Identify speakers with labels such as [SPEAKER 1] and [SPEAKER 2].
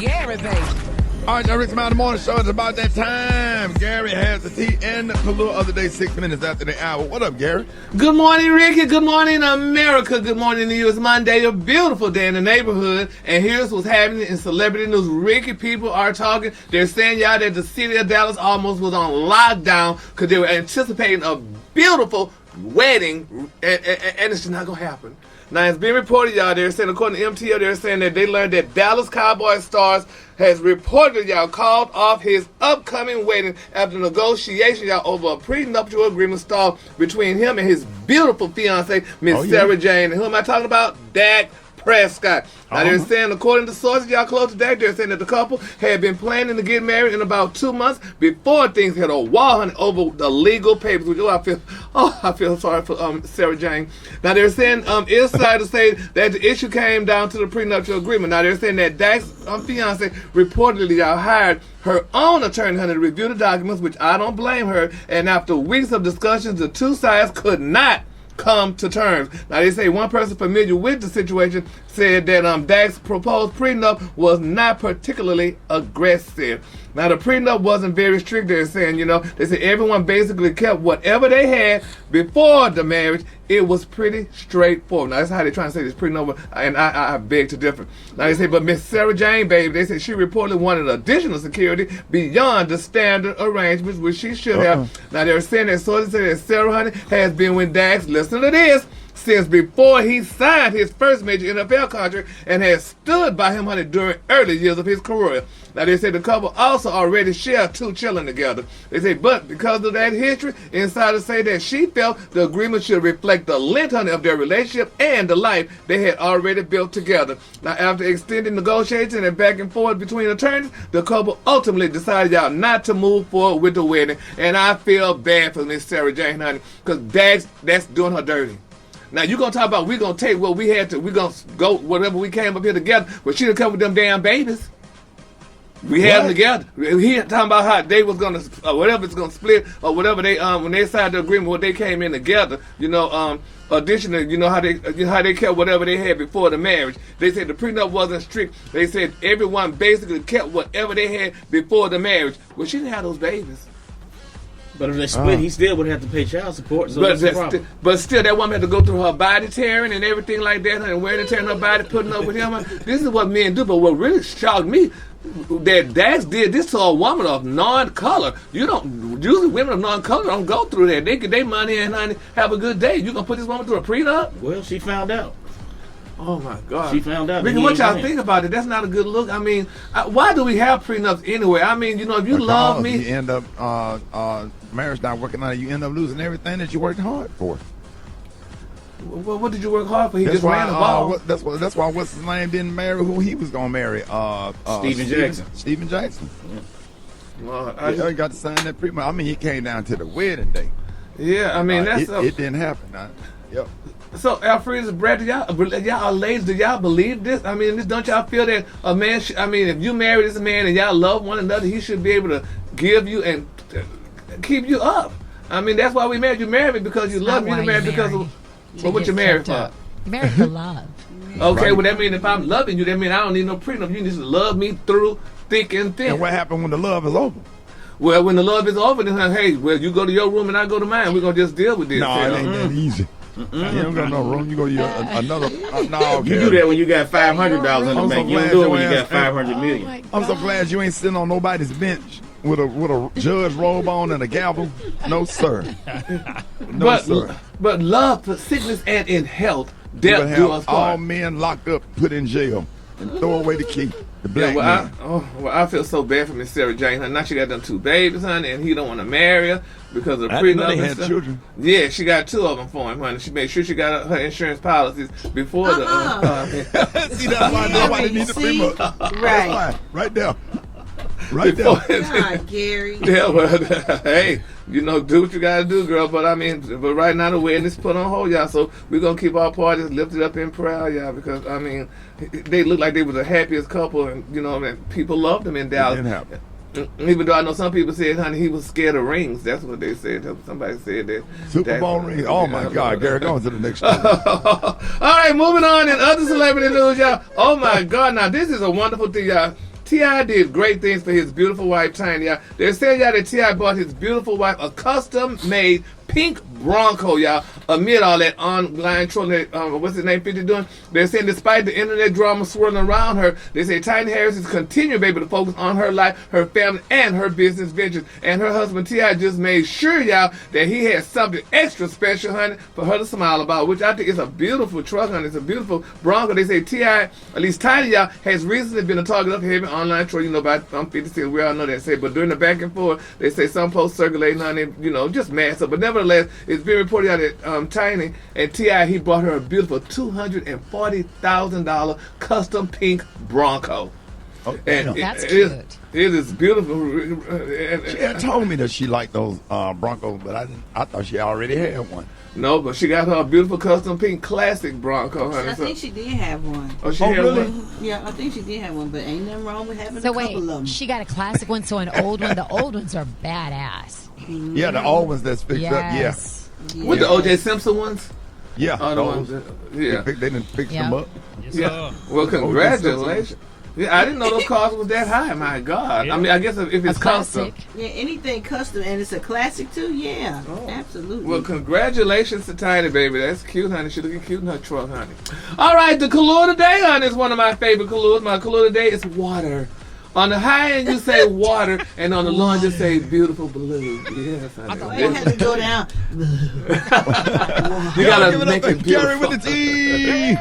[SPEAKER 1] Gary, baby.
[SPEAKER 2] All right, now, Rickey Smiley Morning Show. It's about that time. Gary has the tea and the Kahlua of the day, 6 minutes after the hour. What up, Gary?
[SPEAKER 3] Good morning, Rickey. Good morning, America. Good morning to you. It's Monday, a beautiful day in the neighborhood. And here's what's happening in celebrity news. Rickey, people are talking. They're saying, y'all, that the city of Dallas almost was on lockdown because they were anticipating a beautiful wedding, and it's just not going to happen. Now, it's being reported, y'all, they're saying, according to MTL, they're saying that they learned that Dallas Cowboys stars has reportedly, y'all, called off his upcoming wedding after negotiation, y'all, over a prenuptial agreement stalled between him and his beautiful fiancée, Miss Sarah Jane. And who am I talking about? Dak Prescott. Now, they're saying, according to sources, y'all close to Dak, they're saying that the couple had been planning to get married in about 2 months before things hit a wall, honey, over the legal papers. Which, I feel sorry for Sarah Jane. Now, they're saying insiders say that the issue came down to the prenuptial agreement. Now, they're saying that Dak's fiance reportedly, y'all, hired her own attorney, honey, to review the documents, which I don't blame her. And after weeks of discussions, the two sides could not come to terms. Now, they say one person familiar with the situation said that Dak's proposed prenup was not particularly aggressive. Now, the prenup wasn't very strict. They're saying, they said everyone basically kept whatever they had before the marriage. It was pretty straightforward. Now, that's how they're trying to say this prenup, and I beg to differ. Now, they say, but Miss Sarah Jane, baby, they said she reportedly wanted additional security beyond the standard arrangements, which she should have. Now, they're saying that sources say that Sarah, honey, has been with Dax, listen to this, since before he signed his first major NFL contract and has stood by him, honey, during early years of his career. Now, they say the couple also already share 2 children together. They say, but because of that history, insiders say that she felt the agreement should reflect the length, honey, of their relationship and the life they had already built together. Now, after extended negotiations and back and forth between attorneys, the couple ultimately decided, y'all, not to move forward with the wedding. And I feel bad for Miss Sarah Jane, honey, because that's doing her dirty. Now, you're going to talk about we're going to take what we had to, we're going to go whatever we came up here together, but she done come with them damn babies. We had them together. He talking about how they was going to, whatever it's going to split, or whatever they, when they signed the agreement, when they came in together, additionally, how they kept whatever they had before the marriage. They said the prenup wasn't strict. They said everyone basically kept whatever they had before the marriage. Well, she didn't have those babies.
[SPEAKER 4] But if they split, he still would have to pay child support. So
[SPEAKER 3] but still, that woman had to go through her body tearing and everything like that, and wearing and tearing her body, putting up with him. This is what men do. But what really shocked me, that Dax did this to a woman of non-color. Usually women of non-color don't go through that. They get their money and, honey, have a good day. You gonna put this woman through a prenup?
[SPEAKER 4] Well, she found out.
[SPEAKER 3] Oh my God!
[SPEAKER 4] She found out.
[SPEAKER 3] Rickey, what y'all think about it? That's not a good look. I mean, why do we have prenups anyway? I mean, if you love me,
[SPEAKER 2] you end up marriage not working out. You end up losing everything that you worked hard for.
[SPEAKER 3] Well, what did you work hard for? He just ran the ball.
[SPEAKER 2] That's why what's his name didn't marry who he was gonna marry.
[SPEAKER 4] Steven Jackson.
[SPEAKER 2] Steven Jackson.
[SPEAKER 3] Yeah. Well,
[SPEAKER 2] I got to sign that prenup. I mean, he came down to the wedding day.
[SPEAKER 3] Yeah, I mean
[SPEAKER 2] it didn't happen. Yep.
[SPEAKER 3] So, Alfred, Brad, y'all ladies, do y'all believe this? I mean, don't y'all feel that a man if you marry this man and y'all love one another, he should be able to give you and keep you up? I mean, that's why we married. You married me because you love me. You married because of what you married for.
[SPEAKER 1] You married for love.
[SPEAKER 3] Okay,
[SPEAKER 2] right.
[SPEAKER 3] well, that means if I'm loving you, that means I don't need no prenup. You need to love me through thick and thin.
[SPEAKER 2] And what happened when the love is over?
[SPEAKER 3] Well, when the love is over, then, hey, you go to your room and I go to mine. We're going to just deal with this.
[SPEAKER 2] No, it ain't that easy. You don't got no room. You go to another. No,
[SPEAKER 4] you do that when you got $500 in the bank. You don't do it when you got $500 million.
[SPEAKER 2] I'm so glad you ain't sitting on nobody's bench with a judge robe on and a gavel. No, sir. No, sir.
[SPEAKER 3] But love for sickness and in health, death do us part.
[SPEAKER 2] All men locked up, put in jail, and throw away the key. The black man.
[SPEAKER 3] I feel so bad for Miss Sarah Jane. Honey. Now she got them 2 babies, honey, and he don't want to marry her because of prenup.
[SPEAKER 2] They had children.
[SPEAKER 3] Yeah, she got 2 of them for him, honey. She made sure she got her insurance policies before the.
[SPEAKER 2] See, that's why they need the prenup.
[SPEAKER 1] Right.
[SPEAKER 2] Right there. Right there.
[SPEAKER 1] God, Gary.
[SPEAKER 3] Yeah, well, hey, do what you gotta do, girl. But I mean, right now the wedding is put on hold, y'all. So we're gonna keep our parties lifted up in prayer, y'all, because I mean, they look like they were the happiest couple, and people loved them in Dallas.
[SPEAKER 2] It didn't happen.
[SPEAKER 3] Even though I know some people said, honey, he was scared of rings. That's what they said. Somebody said that.
[SPEAKER 2] Super Bowl rings. Oh my God, Gary, go on to the next story.
[SPEAKER 3] All right, moving on in other celebrity news, y'all. Oh my God, now this is a wonderful thing, y'all. T.I. did great things for his beautiful wife, Tiny. Y'all. They're saying, y'all, that T.I. bought his beautiful wife a custom-made pink Bronco, y'all, amid all that online trolling that, what's his name, 50 doing. They're saying despite the internet drama swirling around her, they say Tiny Harris is continuing, baby, to focus on her life, her family, and her business ventures. And her husband, T.I., just made sure, y'all, that he had something extra special, honey, for her to smile about, which I think is a beautiful truck, honey. It's a beautiful Bronco. They say T.I., at least Tiny, y'all, has recently been a target of heavy online troll, you know, about 50 cents. We all know that. Say, but during the back and forth, they say some posts circulating, honey, you know, just mad. But nevertheless, it's been reported out that Tiny and T.I., he bought her a beautiful $240,000 custom pink Bronco.
[SPEAKER 2] Oh,
[SPEAKER 3] And
[SPEAKER 1] That's
[SPEAKER 3] it
[SPEAKER 1] cute.
[SPEAKER 3] is beautiful.
[SPEAKER 2] She had told me that she liked those Broncos, but I thought she already had one.
[SPEAKER 3] No, but she got her a beautiful custom pink classic Bronco, honey.
[SPEAKER 5] I think she did have one.
[SPEAKER 3] Oh, she
[SPEAKER 2] Oh,
[SPEAKER 3] had
[SPEAKER 2] really?
[SPEAKER 3] one?
[SPEAKER 5] Yeah, I think she did have one, but ain't nothing wrong with having
[SPEAKER 1] So
[SPEAKER 5] a couple
[SPEAKER 1] wait,
[SPEAKER 5] of them.
[SPEAKER 1] she got a classic one, so an old one. The old ones are badass.
[SPEAKER 2] Yeah, the old ones that's fixed up. Yeah,
[SPEAKER 1] Yes.
[SPEAKER 3] With the O.J. Simpson ones?
[SPEAKER 2] yeah.
[SPEAKER 3] Oh, the
[SPEAKER 2] those.
[SPEAKER 3] ones that, yeah.
[SPEAKER 2] They didn't fix
[SPEAKER 1] Yeah.
[SPEAKER 2] them up.
[SPEAKER 3] Yeah. Well, congratulations. Yeah, I didn't know those cars was that high. My God.
[SPEAKER 6] Yeah.
[SPEAKER 3] I mean, I guess if
[SPEAKER 1] A
[SPEAKER 3] it's custom.
[SPEAKER 1] classic.
[SPEAKER 5] Yeah, anything custom, and it's a classic too. Yeah, absolutely.
[SPEAKER 3] Well, congratulations to Tiny, baby. That's cute, honey. She looking cute in her truck, honey. All right, the color today, honey, is one of my favorite colors. My color today is water. On the high end, you say water, and on the low end, you say beautiful blue. Yes, honey.
[SPEAKER 5] Why you have to go down?
[SPEAKER 3] You gotta
[SPEAKER 2] Give it
[SPEAKER 3] make
[SPEAKER 2] up
[SPEAKER 3] it
[SPEAKER 2] to Gary
[SPEAKER 3] beautiful.
[SPEAKER 2] with the T.